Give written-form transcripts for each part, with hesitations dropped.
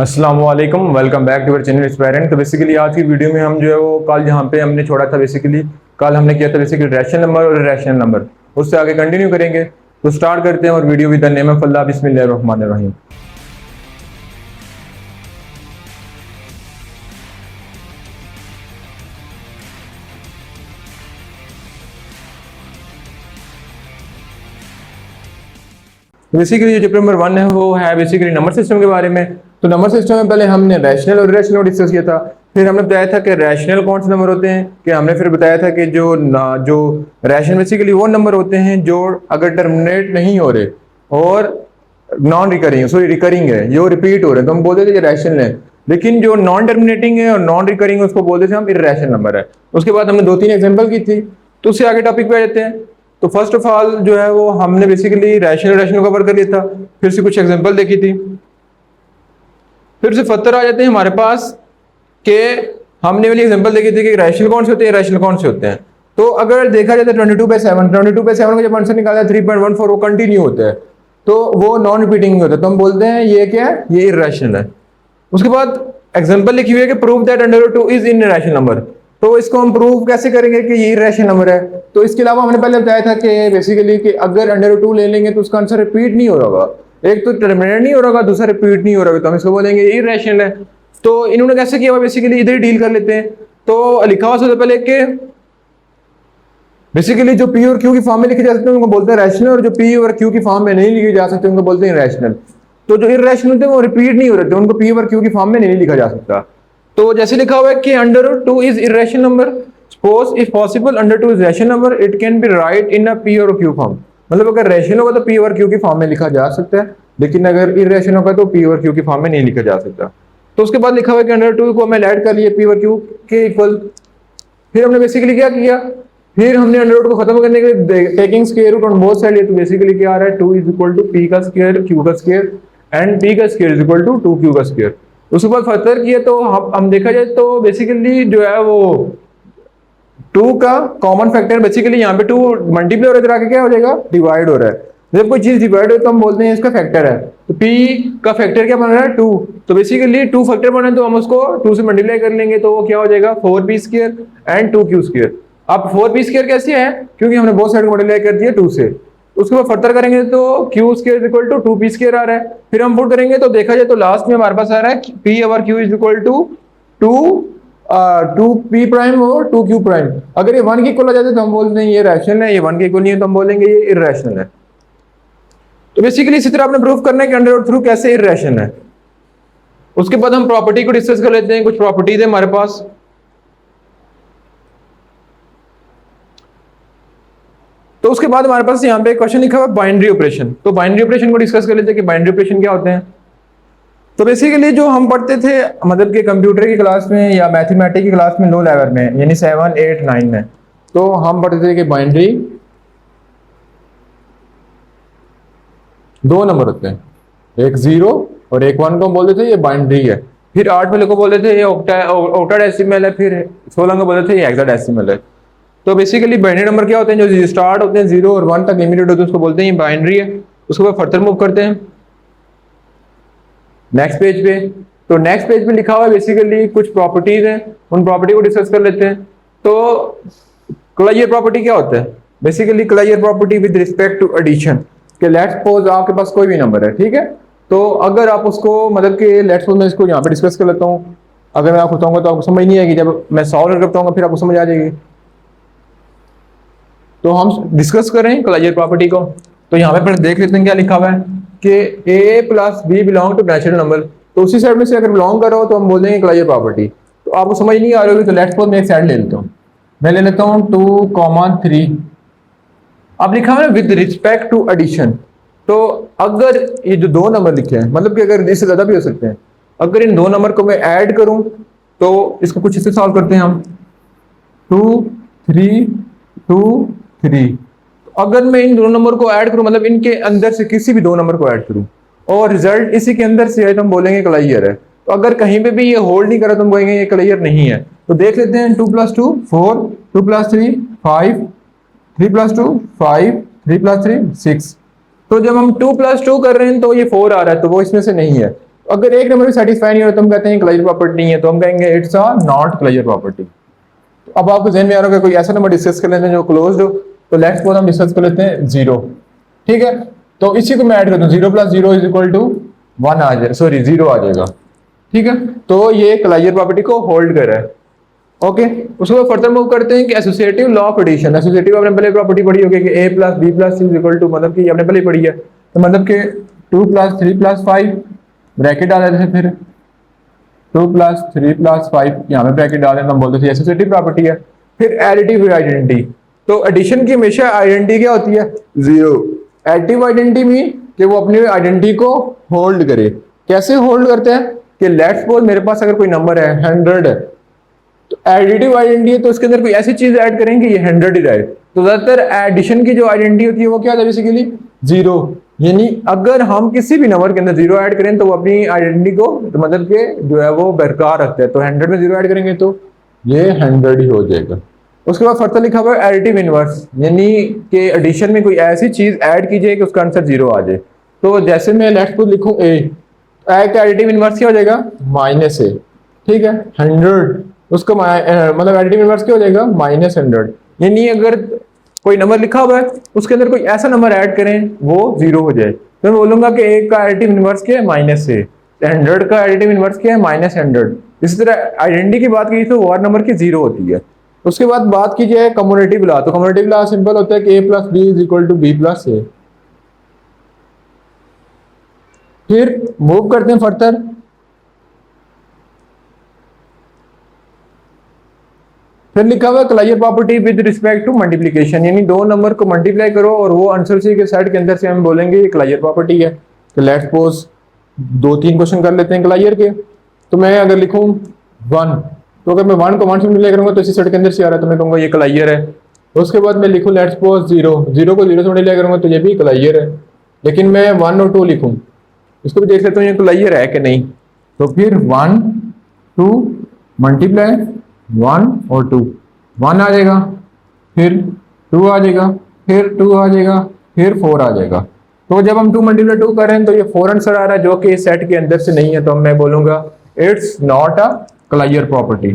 अस्सलाम वालेकुम, welcome back to our channel aspirant. तो बेसिकली आज की वीडियो में हम जो है वो कल जहाँ पे हमने छोड़ा था, बेसिकली कल हमने किया था बेसिकली रैशनल नंबर और इर्रेशनल नंबर, उससे आगे कंटिन्यू करेंगे। तो स्टार्ट करते हैं और video with the name of Allah, बिस्मिल्लाहिर्रहमानिर्रहीम। बेसिकली जो चैप्टर नंबर 1 है वो है बेसिकली नंबर सिस्टम के बारे में। तो नंबर सिस्टम में पहले हमने रैशनल और इर्रेशनल को डिस्कस किया था। फिर हमने बताया था कि रैशनल कौन से नंबर होते हैं, कि हमने फिर बताया था कि जो रैशनल बेसिकली वो नंबर होते हैं जो अगर टर्मिनेट नहीं हो रहे और नॉन रिकरिंग रिकरिंग है, जो रिपीट हो रहे हैं, तो हम बोलते थे कि रैशनल है। लेकिन जो नॉन टर्मिनेटिंग है और नॉन रिकरिंग है उसको बोलते थे हम इर्रेशनल नंबर है। उसके बाद हमने 2-3 एग्जाम्पल की थी। तो उससे आगे टॉपिक पे आ जाते हैं। तो फर्स्ट ऑफ ऑल जो है वो हमने बेसिकली रैशनल कवर कर लिया था, फिर से कुछ एग्जांपल देखी थी, फिर से फतर आ जाते हैं हमारे पास कि हमने वाली एग्जांपल देखी थी कि रैशनल कौन से होते हैं, रैशनल कौन से होते हैं। तो अगर देखा जाए तो 22/7 का जब आंसर निकाला है 3.14 वो कंटिन्यू होता है, तो वो नॉन रिपीटिंग नहीं होता, तो हम बोलते हैं ये क्या है, ये इर्रेशनल है। उसके बाद एग्जांपल लिखी हुई है कि prove that √2 is in rational number. तो इसको हम प्रूव कैसे करेंगे कि ये रैशनल नंबर है। तो इसके अलावा हमने पहले बताया था कि बेसिकली कि अगर √2 ले लेंगे तो उसका आंसर रिपीट नहीं हो रहा होगा, एक तो टर्मिनेट नहीं हो रहा होगा, दूसरा रिपीट नहीं हो रहा होगा, तो हम इसको बोलेंगे इर्रेशनल है। तो इन्होंने कैसे किया हुआ, बेसिकली इधर ही डील कर लेते हैं। तो लिखा हुआ सबसे पहले कि बेसिकली जो पी और क्यू की फॉर्म में लिखे जा सकते हैं उनको बोलते हैं रैशनल, और जो पी और क्यू की फॉर्म में नहीं लिखे जा सकते उनको बोलते हैं इर्रेशनल। तो जो इर्रेशनल होते हैं वो रिपीट नहीं हो रहे थे, उनको पी और क्यू की फॉर्म में नहीं लिखा जा सकता। तो जैसे लिखा हुआ है कि √2 is irrational number, suppose if possible √2 is rational number, it can be right in a P और क्यू फॉर्म। मतलब अगर रैशनल होगा तो पी और क्यू की फॉर्म में लिखा जा सकता है, लेकिन अगर इर्रेशनल होगा तो पी और क्यू की फॉर्म में नहीं लिखा जा सकता। तो उसके बाद लिखा हुआ है कि √2 को हमें ऐड कर लिए पी और क्यू के इक्वल। फिर हमने बेसिकली क्या किया, फिर हमने अंडर रूट को खत्म करने के लिए taking square root on both side लिया। तो बेसिकली क्या आ रहा है, 2 इज इक्वल टू पी का स्क्वायर क्यू का स्क्वायर एंड पी का square is equal to 2q का स्क्वायर। उसके बाद फर्दर किया तो हम देखा जाए तो बेसिकली जो है वो 2 का कॉमन फैक्टर, बेसिकली यहाँ पे 2 मल्टीप्लाई हो रहा है, इधर आके क्या हो जाएगा, डिवाइड हो रहा है। जब कोई चीज डिवाइड हो तो हम बोलते हैं इसका फैक्टर है। तो p का फैक्टर क्या बन रहा है, 2। तो बेसिकली 2 फैक्टर बना है तो हम उसको 2 से मल्टीप्लाई कर लेंगे, तो वो क्या हो जाएगा 4p square and 2q square. अब 4p स्क्वायर कैसे है, क्योंकि हमने बहुत साइड को मल्टीप्लाई कर दिया 2 से। उसके बाद फर्दर करेंगे तो q square equal to 2p square आ रहा है। फिर हम पुट करेंगे तो देखा जाए तो लास्ट में हमारे पास आ रहा है p over q is equal to 2p prime और 2q प्राइम। अगर ये 1 के इक्वल आ जाते तो हम बोलते हैं ये रैशनल है, ये 1 के इक्वल नहीं है तो हम बोलेंगे ये इर्रेशनल है। तो बेसिकली इसी तरह आपने प्रूफ करना है कि अंडर रूट थ्रू कैसे इर्रेशनल है। उसके बाद हम प्रॉपर्टी को डिस्कस कर लेते हैं। कुछ प्रॉपर्टीज है हमारे पास। तो उसके बाद हमारे पास यहाँ पे क्वेश्चन लिखा हुआ है बाइनरी ऑपरेशन। तो बाइनरी ऑपरेशन को डिस्कस कर लेते हैं कि बाइनरी ऑपरेशन क्या होते हैं। तो बेसिकली जो हम पढ़ते थे मतलब कि कंप्यूटर की क्लास में या मैथमेटिक्स की क्लास में लो लेवल में, यानी 7, 8, 9 में, तो हम पढ़ते थे कि बाइनरी 2 नंबर होते हैं, एक 0 और एक 1 को हम बोलते थे ये बाइनरी है। फिर 8 वाले को बोलते थे ये ऑक्टाडेसिमल है। फिर 16 को बोलते थे ये हेक्साडेसिमल है। तो बेसिकली बाइनरी नंबर क्या होते हैं, जो स्टार्ट होते हैं 0 और 1 तक लिमिटेड होते हैं, उसको बोलते हैं ये बाइनरी है। उसके बाद फर्दर मूव करते हैं नेक्स्ट पेज पे। तो नेक्स्ट पेज पे लिखा हुआ है बेसिकली कुछ प्रॉपर्टीज हैं, उन प्रॉपर्टी को डिस्कस कर लेते हैं। तो क्लाइयर प्रॉपर्टी क्या होता है, basically closure property with respect to addition. कि लेट्स सपोज आपके पास कोई भी नंबर है, ठीक है, तो अगर आप उसको मतलब कि लेट्स सपोज मैं इसको यहाँ पे डिस्कस कर लेता हूँ। अगर मैं आपको बताऊंगा तो आपको समझ नहीं आएगी, जब मैं सॉल्व करता हूँ फिर आपको समझ आ जाएगी। तो हम डिस्कस करें क्लाइयर प्रॉपर्टी को। तो यहाँ पे पहले देख लेते हैं क्या लिखा हुआ है कि a plus B belong to natural number. तो उसी साइड में से अगर बिलोंग कर रहा हो तो हम बोल देंगे क्लाइयर प्रॉपर्टी। तो आपको समझ नहीं आ रही होगी तो लेट्स सपोज मैं एक साइड ले लेता हूँ, मैं ले लेता हूँ 2, 3। अब लिखा हुआ है विद रिस्पेक्ट टू एडिशन। तो अगर ये जो 2 नंबर लिखे हैं, मतलब कि अगर इससे ज्यादा भी हो सकते हैं, अगर इन 2 नंबर को मैं ऐड करूं तो इसको कुछ इससे सॉल्व करते हैं हम। 2, 3, 2, 3। अगर मैं इन 2 नंबर को ऐड करूं, मतलब इनके अंदर से किसी भी 2 नंबर को ऐड करूं और रिजल्ट इसी के अंदर से है तो हम बोलेंगे क्लाइयर है। तो अगर कहीं पे भी ये होल्ड नहीं करा तो हम बोलेंगे ये क्लियर नहीं है। तो देख लेते हैं 2 + 2 4, 2 + 3 5, 3 + 2 5, 3 + 3 6। तो जब हम 2 + 2 कर रहे हैं तो ये 4 आ रहा है, तो वो इसमें से नहीं है। अगर एक नंबर भी सेटिस्फाई नहीं हो तो हम कहते हैं क्लोजर प्रॉपर्टी नहीं है, तो हम कहेंगे it's a not closure property. अब आपको जहन में आ रहा है कोई ऐसा नंबर डिस्कस कर लेते हैं जो क्लोज्ड हो, तो लेट्स सपोज हम डिस्कस कर लेते हैं 0। ठीक है, तो इसी को मैं ऐड कर दूं, 0 + 0 = 1 आ जाए, सॉरी 0 आ जाएगा। ठीक है, तो ये क्लोजर प्रॉपर्टी को होल्ड कर रहा है। ओके, उसके बाद फर्दर मूव करते हैं कि associative law of addition. Associative आपने पहले प्रॉपर्टी पढ़ी होगी कि a + b + c = मतलब कि आपने पहले पढ़ी है, तो मतलब कि 2 + 3 + 5 ब्रैकेट डाल देते हैं, फिर 2 + 3 + 5 यहाँ पे ब्रैकेट डाल दें तो हम बोलते हैं एसोसिएटिव प्रॉपर्टी है। फिर एडिटिव आइडेंटिटी, तो एडिशन की हमेशा आइडेंटिटी क्या होती है? 0। एडिटिव आइडेंटिटी मीन कि वो अपनी आइडेंटिटी को होल्ड करे। कैसे होल्ड करते हैं कि लेट्स सपोज मेरे पास अगर कोई नंबर है 100 है, तो एडिटिव आइडेंटिटी है तो उसके अंदर कोई ऐसी चीज ऐड करेंगे ये 100 ही रहे। तो ज्यादातर एडिशन की जो आइडेंटिटी होती है वो क्या है? बेसिकली 0। यानी अगर हम किसी भी नंबर के अंदर 0 ऐड करें तो वो अपनी आइडेंटिटी को तो मतलब के जो है वो बरकरार रखता है। तो 100 में 0 ऐड करेंगे तो ये 100 ही हो जाएगा। उसके बाद फर्दर लिखा हुआ है एडिटिव इनवर्स, यानी कि एडिशन में कोई ऐसी चीज ऐड कीजिए कि उसका आंसर 0 आ जाए। तो जैसे मैं लेट्स सपोज लिखूं a का एडिटिव इनवर्स क्या हो जाएगा? -a। ठीक है, 100 उसका मतलब एडिटिव इनवर्स क्या हो जाएगा? -100। यानी अगर कोई नंबर लिखा हुआ है उसके अंदर कोई ऐसा नंबर ऐड करें वो 0 हो जाए, तो मैं बोलूंगा कि 1 का एडिटिव इनवर्स क्या है? -a। 100 का एडिटिव इनवर्स क्या है? -100। इसी तरह आइडेंटिटी की बात की तो हर नंबर की 0 होती है। उसके बाद बात की जाए कम्युटेटिव लॉ, तो कम्युटेटिव लॉ सिंपल होता है कि a + b = b + a। फिर मूव करते हैं फर्दर, फिर लिखा हुआ closure property with respect to multiplication, यानी दो नंबर को मल्टीप्लाई करो और वो आंसर सी के सेट के अंदर से हम बोलेंगे ये क्लोजर प्रॉपर्टी है। तो लेट्स सपोज 2-3 क्वेश्चन कर लेते हैं क्लोजर के। तो मैं अगर लिखूं 1, तो अगर मैं 1 को 1 से मल्टीप्लाई करूंगा तो इसी सेट के अंदर से आ रहा है, तो मैं कहूंगा ये क्लोजर है। उसके बाद मैं लिखूं लेट्स सपोज 0 को 0 से मल्टीप्लाई करूंगा तो ये भी क्लोजर है। लेकिन मैं 1 और 2 लिखूं, इसको भी देख लेता हूँ ये क्लोजर है कि नहीं। तो फिर 1 2 मल्टीप्लाई 1 और 2, 1 आ जाएगा, फिर 2 आ जाएगा, फिर 2 आ जाएगा, फिर 4 आ जाएगा। तो जब हम 2 × 2 कर रहे हैं तो ये 4 आंसर आ रहा है जो कि सेट के अंदर से नहीं है, तो मैं बोलूंगा it's not a closure property.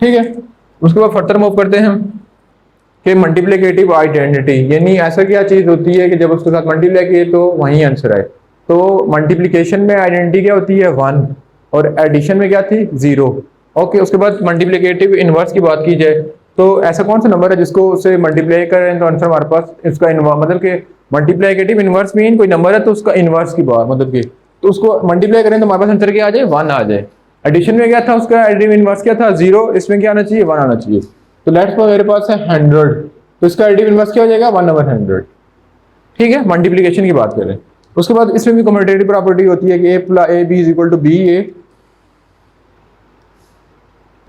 ठीक है, उसके बाद फर्दर मूव करते हैं हम कि मल्टीप्लिकेटिव आइडेंटिटी, यानी ऐसा क्या चीज होती है कि जब उसके साथ मल्टीप्लाई किए तो वही आंसर आए। तो मल्टीप्लिकेशन में आइडेंटिटी क्या होती है? 1, और एडिशन में क्या थी? 0। ओके, उसके बाद मल्टीप्लिकेटिव इनवर्स की बात की जाए तो ऐसा कौन सा नंबर है जिसको उसे मल्टीप्लाई करें तो आंसर हमारे पास इसका मतलब कि मल्टीप्लिकेटिव इनवर्स मीन कोई नंबर है तो उसका इनवर्स की बात मतलब कि तो उसको मल्टीप्लाई करें तो हमारे पास आंसर क्या आ जाए? 1 आ जाए। एडिशन में क्या था? उसका एडिटिव इनवर्स क्या था? 0। इसमें क्या आना चाहिए? 1 आना चाहिए। तो लेट्स सपोज मेरे पास है 100, तो इसका एडिटिव इनवर्स क्या हो जाएगा? 1/100। ठीक है, मल्टीप्लिकेशन की बात करें। उसके बाद इसमें भी कम्यूटेटिव प्रॉपर्टी होती है कि a b = ba।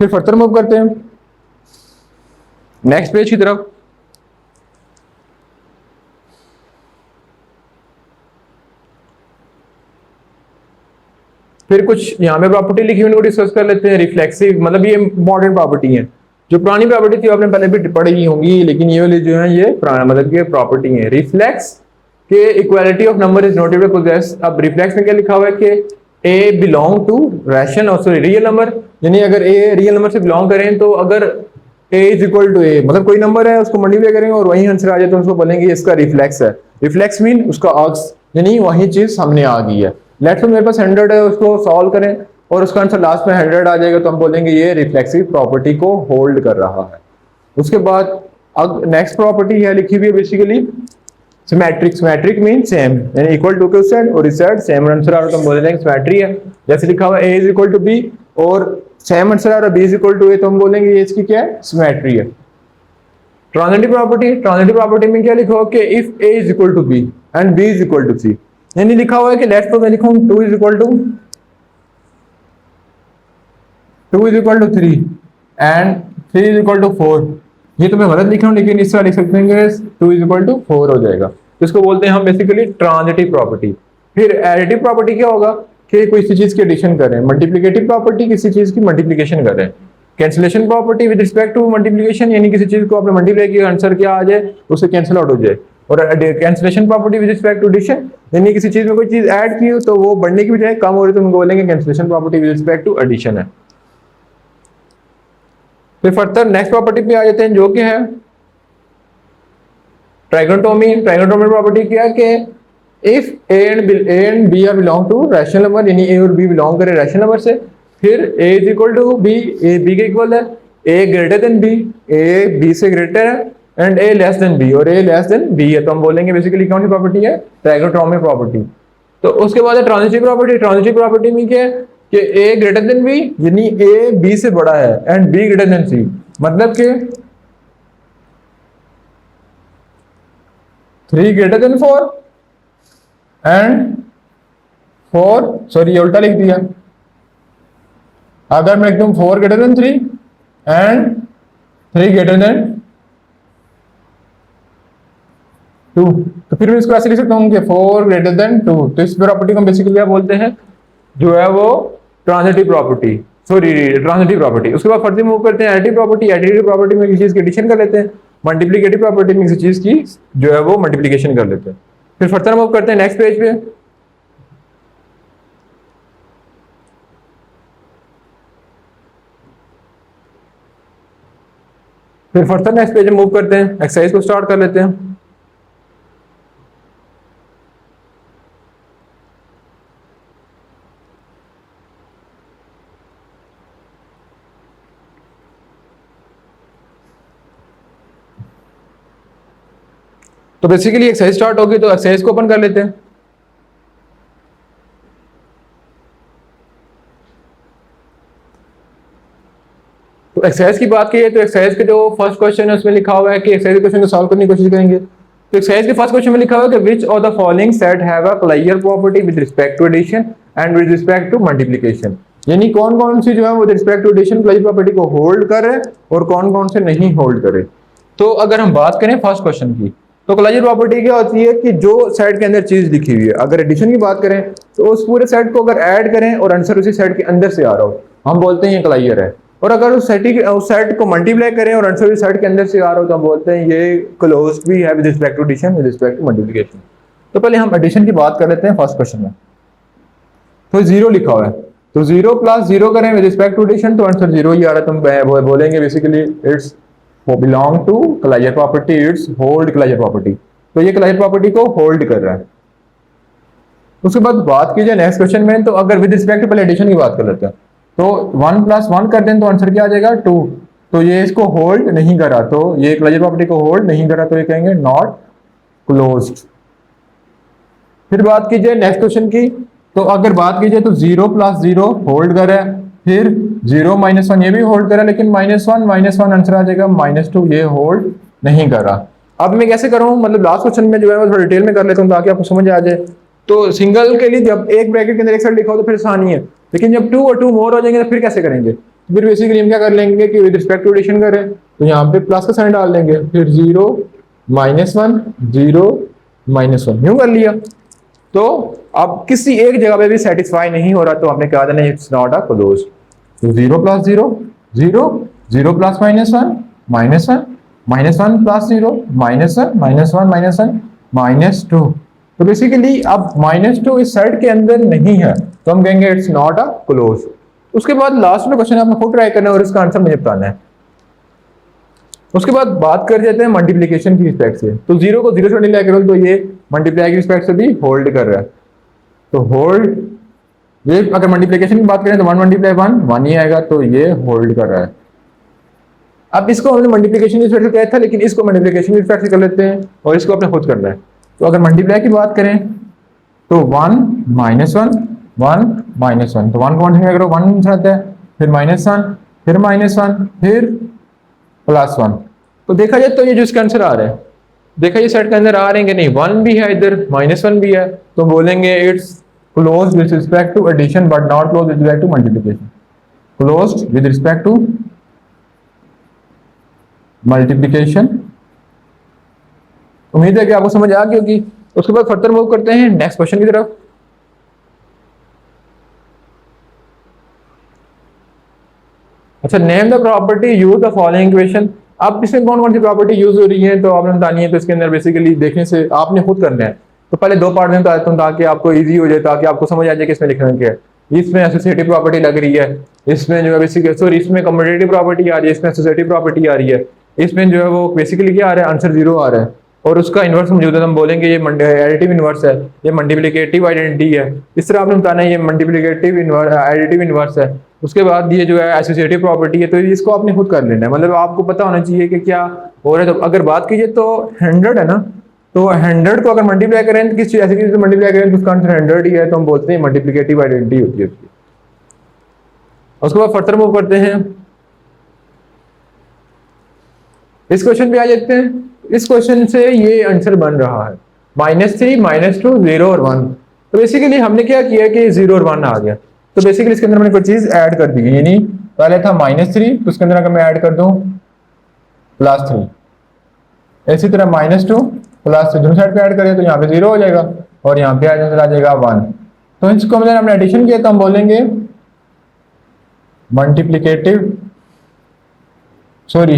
फिर फर्दर मूव करते हैं नेक्स्ट पेज की तरफ। फिर कुछ यहाँ पे प्रॉपर्टी लिखी हुई उनको डिस्कस कर लेते हैं। रिफ्लेक्सिव, मतलब ये इंपॉर्टेंट प्रॉपर्टी है। जो पुरानी प्रॉपर्टी थी आपने पहले भी पढ़ी होंगी, लेकिन ये वाली जो है ये पुराना मतलब की प्रॉपर्टी है। रिफ्लेक्स के equality of number is not able to possess. अब रिफ्लेक्स में क्या लिखा हुआ है कि a बिलोंग टू रैशनल और सॉरी रियल नंबर, यानी अगर a रियल नंबर से बिलोंग करें तो अगर a = a मतलब कोई नंबर है उसको मल्टीप्लाई करेंगे और वही आंसर आ जाए तो उसको बोलेंगे इसका रिफ्लेक्स है। रिफ्लेक्स मीन उसका अक्स, यानी वही चीज सामने आ गई है। लेट्स से मेरे पास 100 है, उसको सॉल्व करें और उसका आंसर लास्ट में 100 आ जाएगा तो हम बोलेंगे ये रिफ्लेक्सिव प्रॉपर्टी को होल्ड कर रहा है। उसके बाद अब नेक्स्ट प्रॉपर्टी है लिखी हुई है basically symmetric. Symmetric mean same, यानी इक्वल टू के साइड और इस साइड सेम आंसर आ रहा है तो हम बोल देंगे सिमेट्री है। जैसे लिखा हुआ a = b और सेम आंसर आ रहा है b = a तो हम बोलेंगे ये इसकी क्या है? सिमेट्री है। ट्रांजिटिव प्रॉपर्टी, ट्रांजिटिव प्रॉपर्टी में क्या लिखा हुआ कि if a = b and b = c, यानी लिखा हुआ है कि लेट्स सपोज मैं लिखूं 2 = 3 एंड 3 = 4। ये तो मैं गलत लिख रहा हूँ लेकिन इस तरह लिख सकते हैं कि 2 = 4 हो जाएगा। इसको बोलते हैं हम बेसिकली ट्रांजिटिव प्रॉपर्टी। फिर एडिटिव प्रॉपर्टी क्या होगा कि कोई चीज की एडिशन करें। मल्टीप्लिकेटिव प्रॉपर्टी किसी चीज की मल्टीप्लिकेशन करें। Cancellation property with respect to multiplication, यानी किसी चीज को आपने मल्टीप्लाई किया आंसर क्या आ जाए उससे कैंसिल आउट हो जाए। और cancellation property with respect to addition, यानी किसी चीज में कोई चीज ऐड की हो तो वो बढ़ने की बजाय कम हो रही है तो हम बोलेंगे cancellation property with respect to addition है। फिर फर्दर नेक्स्ट प्रॉपर्टी पे आ जाते हैं जो कि है ट्राइगोनोटोमी। ट्राइगोनोटोमी प्रॉपर्टी क्या है कि if A and B are belong to rational number, यानी ए और बी बिलोंग करे रैशनल नंबर से, फिर A is equal to B, A B के इक्वल है, A greater than B, A B से ग्रेटर है, and A less than B, और ए लेस देन बी है, तो हम बोलेंगे बेसिकली कौन सी प्रॉपर्टी है, ट्राइगोनोटोमी प्रॉपर्टी। तो उसके बाद है ट्रांजिटिव प्रॉपर्टी। ट्रांजिटिव प्रॉपर्टी में क्या है कि ए ग्रेटर देन बी, यानी ए बी से बड़ा है, एंड बी ग्रेटर देन सी, मतलब कि 3 ग्रेटर देन 4 एंड 4, सॉरी ये उल्टा लिख दिया, अगर मैं लिख दूं 4 greater than 3 and 3 greater than 2, तो फिर मैं इसको ऐसे लिख सकता हूं कि 4 ग्रेटर देन 2। तो इस प्रॉपर्टी को बेसिकली क्या बोलते हैं, जो है वो transitive property, sorry transitive property. उसके बाद फर्दर मूव करते हैं एडिटिव प्रॉपर्टी। एडिटिव प्रॉपर्टी में किसी चीज की एडिशन कर लेते हैं, मल्टीप्लिकेटिव प्रॉपर्टी में किसी चीज की जो है वो मल्टीप्लिकेशन कर लेते हैं। फिर फर्दर मूव करते हैं नेक्स्ट पेज पे। फिर फर्दर नेक्स्ट पेज में मूव करते हैं, एक्सरसाइज को स्टार्ट कर लेते हैं। तो बेसिकली एक्सरसाइज स्टार्ट होगी, तो एक्सरसाइज को ओपन कर लेते हैं। तो एक्सरसाइज की बात की है तो एक्सरसाइज के जो फर्स्ट क्वेश्चन है उसमें लिखा हुआ है कि एक्सरसाइज क्वेश्चन को सॉल्व करने की कोशिश करेंगे। तो एक्सरसाइज के फर्स्ट क्वेश्चन में लिखा हुआ है कि which of the following set have a clear property with respect to addition and with respect to multiplication, यानी कौन कौन सी जो है with respect to addition clear property को होल्ड कर रहे हैं और कौन कौन से नहीं होल्ड करे। तो अगर हम बात करें फर्स्ट क्वेश्चन की, तो क्लोजर प्रॉपर्टी क्या होती है कि जो सेट के अंदर चीज लिखी हुई है, अगर एडिशन की बात करें तो उस पूरे सेट को अगर ऐड करें और आंसर उसी सेट के अंदर से आ रहा हो, हम बोलते हैं ये क्लोजर है। और अगर उस सेट को मल्टीप्लाई करें और आंसर उसी सेट के अंदर से आ रहा हो तो हम बोलते हैं ये क्लोज भी है with respect to addition with respect to multiplication. तो पहले हम एडिशन की बात कर लेते हैं फर्स्ट क्वेश्चन में। तो 0 लिखा हुआ है, तो 0 + 0 करें विद रिस्पेक्ट टू एडिशन तो आंसर 0 ही आ रहा है। तो हम बोलेंगे बेसिकली इट्स वो belong to closure property, it's hold closure property. तो ये क्लोजर प्रॉपर्टी को होल्ड कर रहा है। उसके बाद बात की जाए नेक्स्ट क्वेश्चन में, तो अगर विद रिस्पेक्ट टू पहले एडिशन की बात कर लेते हैं, तो 1 + 1 कर दें तो आंसर क्या आ जाएगा 2। तो ये इसको होल्ड नहीं करा, तो ये क्लोजर प्रॉपर्टी को होल्ड नहीं करा, तो ये कहेंगे नॉट क्लोज्ड। फिर बात की जाए नेक्स्ट क्वेश्चन की, तो अगर बात की जाए तो 0 + 0 होल्ड कर रहा है, फिर 0 - 1 ये भी होल्ड कर रहा है, लेकिन -1 आंसर आ जाएगा, -2 ये होल्ड नहीं कर रहा। अब मैं कैसे करूं, मतलब लास्ट क्वेश्चन में जो है मैं थोड़ा डिटेल में कर लेता हूं ताकि आपको समझ आ जाए। तो सिंगल के लिए जब एक ब्रैकेट के अंदर एक साइड लिखा हो तो फिर आसानी है, लेकिन जब 2 और 2 मोर हो जाएंगे तो फिर कैसे करेंगे। तो फिर बेसिकली हम क्या कर लेंगे कि विद रिस्पेक्ट टू एडिशन करें तो यहाँ पे प्लस का साइन डाल देंगे, फिर 0 - 1 0 - 1 यूं कर लिया। तो अब किसी एक जगह पे भी सेटिस्फाई नहीं हो रहा तो आपने कहा देना इट्स नॉट अ क्लोज। तो 0 + 0 0 0 + -1 -1 -1 + 0 -1 -2। तो बेसिकली अब -2 इस सेट के अंदर नहीं है तो हम कहेंगे इट्स नॉट अ क्लोज। उसके बाद लास्ट में क्वेश्चन आपने खुद ट्राई करना है और इसका आंसर मुझे बताना है। उसके बाद बात कर जाते हैं मल्टीप्लिकेशन की रिस्पेक्ट से, तो 0 को 0 से मल्टीप्लाई करो तो ये मल्टीप्लाई की रिस्पेक्ट से भी होल्ड कर रहा है। तो होल्ड, ये अगर मल्टीप्लिकेशन की बात करें तो 1 × 1 1 ही आएगा, तो ये होल्ड कर रहा है। अब इसको हमने मल्टीप्लिकेशन की रिस्पेक्ट से किया था, लेकिन इसको मल्टीप्लिकेशन की रिस्पेक्ट से कर लेते हैं और इसको अपने खुद करना है। तो अगर मल्टीप्लाई की बात करें तो 1 - 1 1 -1, तो 1 को 1 से करो 1 आता है, फिर -1 फिर -1 फिर +1। तो देखा जाए तो ये जो इसका आंसर आ रहा है, देखा ये सेट के अंदर आ रहे हैं कि नहीं, 1 भी है इधर -1 भी है, तो बोलेंगे it's closed with respect to addition but not closed with respect to multiplication. Closed with respect to multiplication. उम्मीद है कि आपको समझ आ गई होगी। उसके बाद फर्दर मूव करते हैं नेक्स्ट क्वेश्चन की तरफ। अच्छा, name the property use the following equation. अब इसमें कौन कौन सी प्रॉपर्टी यूज हो रही है तो आपने बतानी है, तो इसके अंदर बेसिकली देखने से आपने खुद करना है। तो पहले दो पार्ट में बता देता हूँ ताकि आपको इजी हो जाए, ताकि आपको समझ आ जाए कि इसमें लिखना क्या है। इसमें एसोसिएटिव प्रॉपर्टी लग रही है, इसमें जो है बेसिकली सॉरी इसमें कम्यूटेटिव प्रॉपर्टी आ रही है, इसमें एसोसिएटिव प्रॉपर्टी आ रही है, इसमें जो है वो बेसिकली क्या आ रहा है, आंसर 0 आ रहा है और उसका इन्वर्स मौजूद है। हम बोलेंगे ये एडिटिव इन्वर्स है, ये मल्टीप्लिकेटिव आइडेंटिटी है। इस तरह आपने बताना है ये मल्टीप्लिकेटिव एडिटिव इन्वर्स है। उसके बाद ये जो है एसोसिएटिव प्रॉपर्टी है, तो इसको आपने खुद कर लेना है, मतलब आपको पता होना चाहिए कि क्या हो रहा है। तो अगर बात कीजिए तो 100 है ना, तो 100 को अगर मल्टीप्लाई करें तो किस चीज ऐसी चीज से मल्टीप्लाई करें तो उसका आंसर 100 ही है, तो हम बोलते हैं मल्टीप्लिकेटिव आइडेंटिटी होती है उसकी। उसके बाद फर्दर मूव करते हैं, इस क्वेश्चन पे आ जाते हैं। इस क्वेश्चन से ये आंसर बन रहा है -3, -2, 0 और 1। तो बेसिकली हमने क्या किया कि 0 और 1 आ गया, तो बेसिकली इसके अंदर मैंने कोई चीज ऐड कर दी है, यानी पहले था -3 तो उसके अंदर अगर मैं ऐड कर दूं +3, इसी तरह -2 +3 दोनों साइड पे ऐड करें तो यहाँ पे 0 हो जाएगा और यहाँ पे आंसर आ जाएगा 1। तो इसको हमने एडिशन किया तो हम बोलेंगे मल्टीप्लिकेटिव सॉरी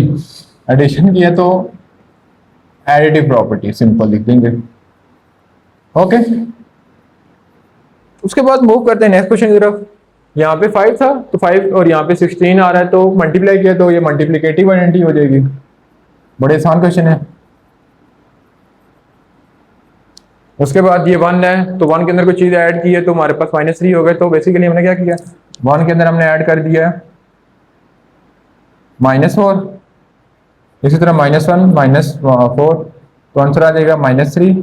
एडिशन किया तो एडिटिव प्रॉपर्टी सिंपल लिख देंगे। ओके, उसके बाद मूव करते हैं नेक्स्ट क्वेश्चन की तरफ। यहाँ पे 5 था तो 5 और यहाँ पे 16 आ रहा है, तो मल्टीप्लाई किया तो ये मल्टीप्लिकेटिव आइडेंटिटी हो जाएगी। बड़े आसान क्वेश्चन है। उसके बाद ये 1 है, तो 1 के अंदर कोई चीज ऐड की है तो हमारे पास -3 हो गए। तो बेसिकली हमने क्या किया, 1 के अंदर हमने ऐड कर दिया -4, इसी तरह -1 -4, तो आंसर आ जाएगा -3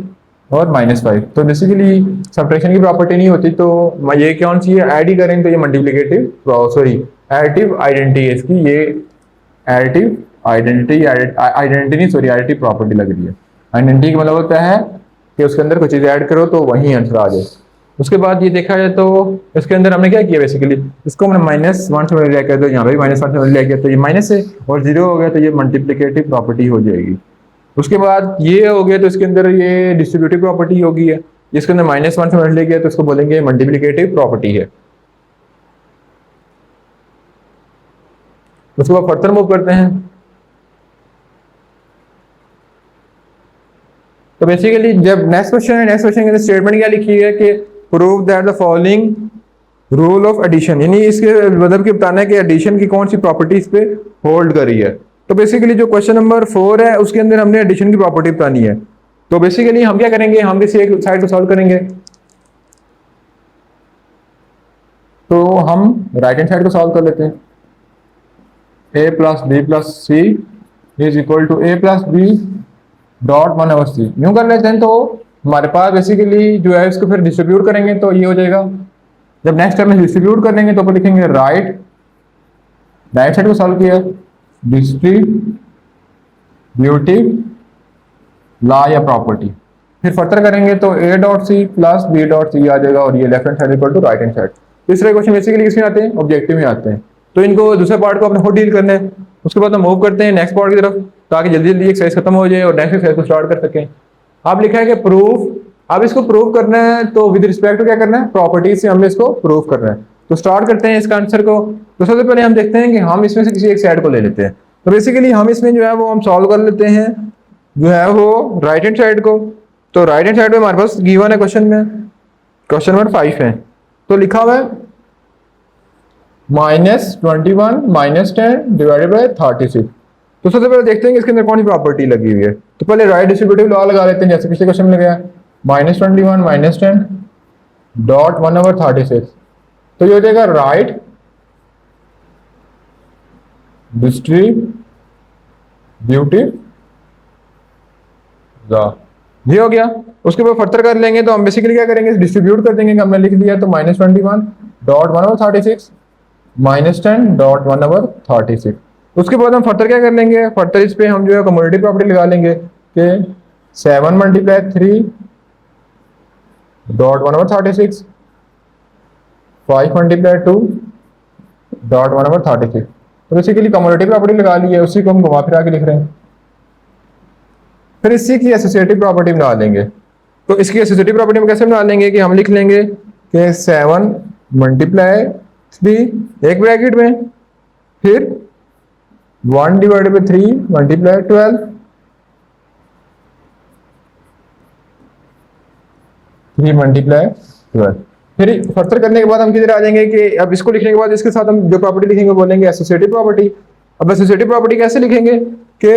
और -5। तो बेसिकली सब्ट्रैक्शन की प्रॉपर्टी नहीं होती, तो ये कौन सी है, ऐड ही करें तो ये मल्टीप्लिकेटिव सॉरी एडिटिव आइडेंटिटी है इसकी, ये एडिटिव आइडेंटिटी नहीं सॉरी एडिटिव प्रॉपर्टी लग रही है। आइडेंटिटी का मतलब होता है कि उसके अंदर कोई चीज ऐड करो तो वही आंसर आ जाए। उसके बाद ये देखा जाए तो इसके अंदर हमने क्या किया, बेसिकली इसको हमने -1 से मल्टीप्लाई किया तो यहाँ पे भी -1 से मल्टीप्लाई किया तो ये माइनस है और 0 हो गया तो ये मल्टीप्लिकेटिव प्रॉपर्टी हो जाएगी। उसके बाद ये हो गया तो इसके अंदर ये डिस्ट्रीब्यूटिव प्रॉपर्टी होगी है, इसके अंदर -1 से मल्टीप्लाई किया तो इसको बोलेंगे मल्टीप्लिकेटिव प्रॉपर्टी है। उसके बाद फर्दर मूव करते हैं। तो बेसिकली जब नेक्स्ट क्वेश्चन है, नेक्स्ट क्वेश्चन के अंदर स्टेटमेंट क्या लिखी है कि prove that the following rule of addition, यानी इसके मतलब कि बताना है कि एडिशन की कौन सी प्रॉपर्टी इस पे होल्ड कर रही है। तो बेसिकली जो क्वेश्चन नंबर 4 है उसके अंदर हमने एडिशन की प्रॉपर्टी बतानी है। तो बेसिकली हम क्या करेंगे, हम किसी एक साइड को सॉल्व करेंगे। तो हम राइट हैंड साइड को सॉल्व कर लेते हैं। a + b + c is equal to a + b dot 1/c यूं कर लेते हैं। तो हमारे पास बेसिकली जो है इसको फिर डिस्ट्रीब्यूट करेंगे तो ये हो जाएगा। जब नेक्स्ट टाइम में डिस्ट्रीब्यूट कर लेंगे तो ऊपर लिखेंगे राइट साइड को सॉल्व किया, डिस्ट्रीब्यूटिव लॉ या प्रॉपर्टी, फिर फर्दर करेंगे तो a dot c + b dot c आ जाएगा और ये left hand side equal to right hand side. तीसरे क्वेश्चन बेसिकली किसमें आते हैं, ऑब्जेक्टिव में आते हैं। तो इनको दूसरे पार्ट को अपने खुद डील करना है। उसके बाद हम मूव करते हैं नेक्स्ट पार्ट की तरफ ताकि जल्दी जल्दी एक्सरसाइज खत्म हो जाए और नेक्स्ट एक्सरसाइज को स्टार्ट कर सकें। आप लिखा है कि प्रूफ, अब इसको प्रूव करना है तो विद रिस्पेक्ट टू क्या करना है, प्रॉपर्टीज से हमने इसको प्रूव करना है। तो स्टार्ट करते हैं इसका आंसर को। तो सबसे पहले हम देखते हैं कि हम इसमें से किसी एक साइड को ले लेते हैं। तो बेसिकली हम इसमें जो है वो हम सॉल्व कर लेते हैं जो है वो राइट हैंड साइड को। तो राइट हैंड साइड में हमारे पास गिवन है क्वेश्चन में, क्वेश्चन नंबर 5 है। तो लिखा हुआ है -21 - 10 डिवाइडेड बाय 36। तो सबसे पहले देखते हैं कि इसके अंदर कौन सी प्रॉपर्टी लगी हुई है। तो पहले राइट डिस्ट्रीब्यूटिव लॉ लगा लेते हैं, जैसे पिछले क्वेश्चन में लगाया -21 - 10 डॉट 1/36। तो ये हो जाएगा राइट डिस्ट्रीब्यूटिव लॉ, ये हो गया। उसके बाद फर्दर कर लेंगे तो हम बेसिकली क्या करेंगे, डिस्ट्रीब्यूट कर देंगे। हमने लिख दिया तो -21 डॉट 1/36 -10 डॉट 1/36। उसके बाद हम फर्दर क्या कर लेंगे, फर्दर इस पे हम जो है कम्युटेटिव प्रॉपर्टी लगा लेंगे कि 7 × 3 डॉट 1/36 5 × 2 डॉट 1/36। तो बेसिकली कम्युटेटिव प्रॉपर्टी लगा ली है, उसी को हम घुमा फिरा के लिख रहे हैं। फिर इसी की एसोसिएटिव प्रॉपर्टी बना लेंगे। तो इसकी एसोसिएटिव प्रॉपर्टी में कैसे बना लेंगे कि हम लिख लेंगे कि 7 × 3 एक ब्रैकेट में, फिर 1 डिवाइडेड बाई 3 मल्टीप्लाई 12, 3 मल्टीप्लाई 12। फिर फर्दर करने के बाद हम किधर आ जाएंगे कि अब इसको लिखने के बाद इसके साथ हम जो प्रॉपर्टी लिखेंगे बोलेंगे एसोसिएटिव प्रॉपर्टी। अब एसोसिएटिव प्रॉपर्टी कैसे लिखेंगे कि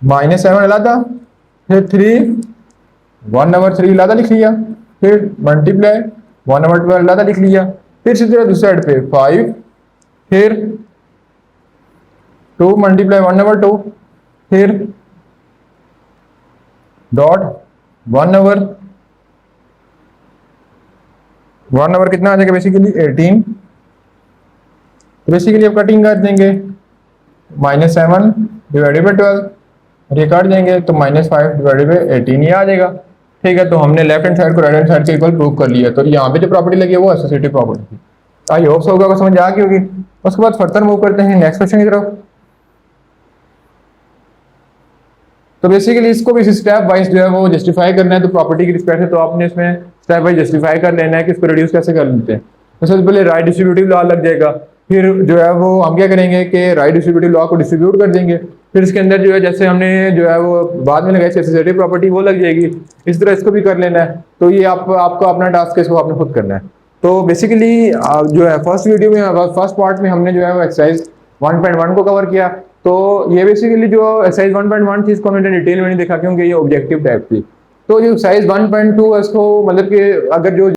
-7 अलग, फिर 3 1/3 अलग लिख लिया, फिर मल्टीप्लाई 1/12 अलग लिख लिया, फिर इसी तरह दूसरी साइड पे 5, फिर 2 मल्टीप्लाई 1/2, फिर डॉट 1/1 कितना आ जाएगा बेसिकली 18। बेसिकली अब कटिंग कर देंगे, -7 डिवाइडेड बाई 12 और ये काट देंगे तो -5 डिवाइडेड बाई 18 ये आ जाएगा। ठीक है, तो हमने लेफ्ट हैंड साइड को राइट हैंड साइड के इक्वल प्रूव कर लिया। तो यहाँ पे जो प्रॉपर्टी लगी है वो एसोसिएटिव प्रॉपर्टी थी। आई होप सो होगा, समझ आ गई होगी। उसके बाद फर्दर मूव करते हैं नेक्स्ट क्वेश्चन की तरफ। तो बेसिकली इसको भी स्टेप वाइज जो है वो जस्टिफाई करना है। तो प्रॉपर्टी की रिस्पेक्ट है तो आपने इसमें स्टेप वाइज जस्टिफाई कर लेना है कि इसको रिड्यूस कैसे कर लेते हैं। तो सबसे पहले राइट डिस्ट्रीब्यूटिव लॉ लग जाएगा, फिर जो है वो हम क्या करेंगे कि राइट डिस्ट्रीब्यूटिव लॉ को डिस्ट्रीब्यूट कर देंगे, फिर इसके अंदर जो है जैसे हमने जो है वो बाद में लगाई एसोसिएटिव प्रॉपर्टी वो लग जाएगी। इस तरह इसको भी कर लेना है। तो ये आपका अपना टास्क है, इसको आपने खुद करना है। तो बेसिकली जो है फर्स्ट वीडियो में फर्स्ट पार्ट में हमने जो है वो एक्सरसाइज 1.1 को कवर किया। तो ये बेसिकली जो एक्सरसाइज 1.1 थी इसको हमने डिटेल में नहीं देखा क्योंकि ये ऑब्जेक्टिव टाइप थी। तो जो एक्सरसाइज 1.2 है इसको मतलब कि अगर जो